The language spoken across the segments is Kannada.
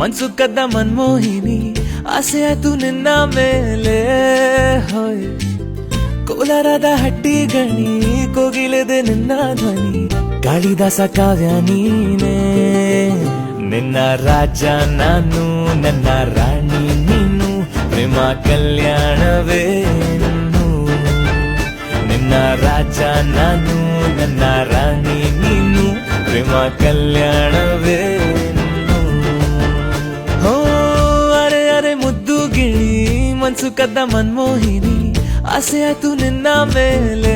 ಮನ್ಸು ಕದ್ದ ಮನ್ಮೋಹಿನಿ ಆಸೆ ಆಯ್ತು ನಿನ್ನ ಮೇಲೆ ಹೋಯ್ ಕೋಲಾರದ ಹಟ್ಟಿ ಗಣಿ ಕೋಗಿಲೆದೆ ನಿನ್ನ ಧ್ವನಿ ಕಾಳಿದಾಸ ಕಾವ್ಯ ನೀನೇ ನಿನ್ನ ರಾಜ ನಾನು ನನ್ನ ರಾಣಿ ನೀನು ಪ್ರೇಮ ಕಲ್ಯಾಣವೇನು ನಿನ್ನ ರಾಜ ನಾನು ನನ್ನ ರಾಣಿ ನೀನು ಪ್ರೇಮ ಕಲ್ಯಾಣವೇನು ಹೋ ಅರೆ ಅರೆ ಮುದ್ದು ಗಿಳಿ ಮನ್ಸು ಕದ್ದ ಮನ್ಮೋಹಿನಿ ಆಸೆ ಆಯ್ತು ನಿನ್ನ ಮೇಲೆ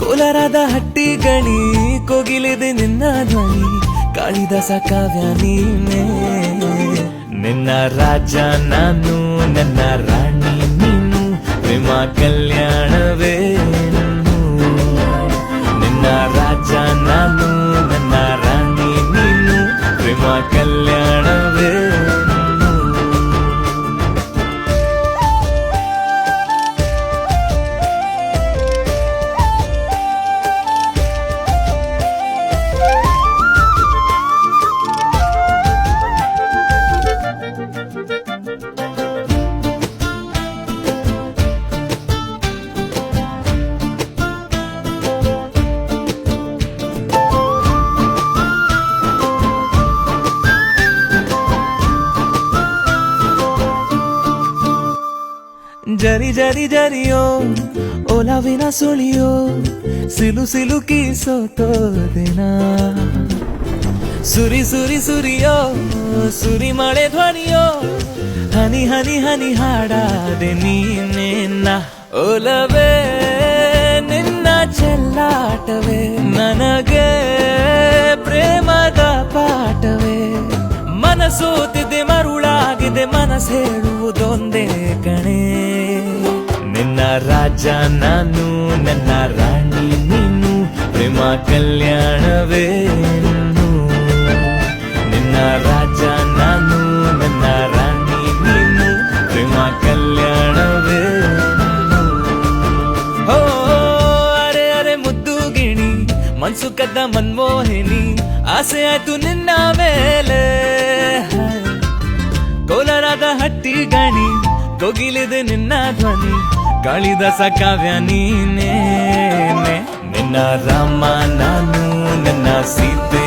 ಕೋಲಾರದ ಹಟ್ಟಿ ಗಣಿ ಕೋಗಿಲಿದೆ ನಿನ್ನ ಧ್ವನಿ ಕಾಳಿದಾಸ ಕಾವ್ಯ ನೀನೇ ನಿನ್ನ ರಾಜ ನಾನು ನನ್ನ ರಾಣಿ ನೀನು ಪ್ರೇಮ ಕಲ್ಯಾಣವೇನು ನಿನ್ನ ರಾಜ ನಾನು ನನ್ನ ರಾಣಿ ನೀನು ಪ್ರೇಮ ಕಲ್ಯಾಣವೇನು ಜರಿ ಜರಿ ಜರಿಯೋ ಒಲವಿನ ಸುಳಿಯೋ ಸಿಲು ಸಿಲುಕಿ ಸೋತೋದಿನ ಸುರಿ ಸುರಿ ಸುರಿಯೋ ಸುರಿ ಮಳೆ ಧ್ವನಿಯೋ ಹನಿ ಹನಿ ಹನಿ ಹಾಡಾದೆ ನೀನೇನ ಒಲವೇ ನಿನ್ನ ಚೆಲ್ಲಾಟವೇ ನನಗೆ ಪ್ರೇಮದ ಪಾಠವೇ ಮನಸೋತಿದೆ ಮರುಳಾಗಿದೆ ಮನಸ್ಸು ಹೇಳುವುದೊಂದೇ ಕಣೆ ನಿನ್ನ ರಾಜ ನಾನು ನನ್ನ ರಾಣಿ ನೀನು ಪ್ರೇಮ ಕಲ್ಯಾಣವೇನು ನಿನ್ನ ರಾಜ ನಾನು ನನ್ನ ರಾಣಿ ನೀನು ಪ್ರೇಮ ಕಲ್ಯಾಣವೇನು ಹೋ ಅರೆ ಅರೆ ಮುದ್ದು ಗಿಣಿ ಮನ್ಸು ಕದ್ದ ಮನ್ಮೋಹಿನಿ ಆಸೆ ಆಯ್ತು ನಿನ್ನ ಮೇಲೆ ಕೋಲಾರದ ಹಟ್ಟಿ ಗಣಿ ಕೋಗಿಲಿದೆ ನಿನ್ನ ಧ್ವನಿ ಕಾಳಿದಾಸ ಕಾವ್ಯ ನೀನೇ ನಿನ್ನ ರಾಮ ನಾನು ನನ್ನ ಸೀತೆ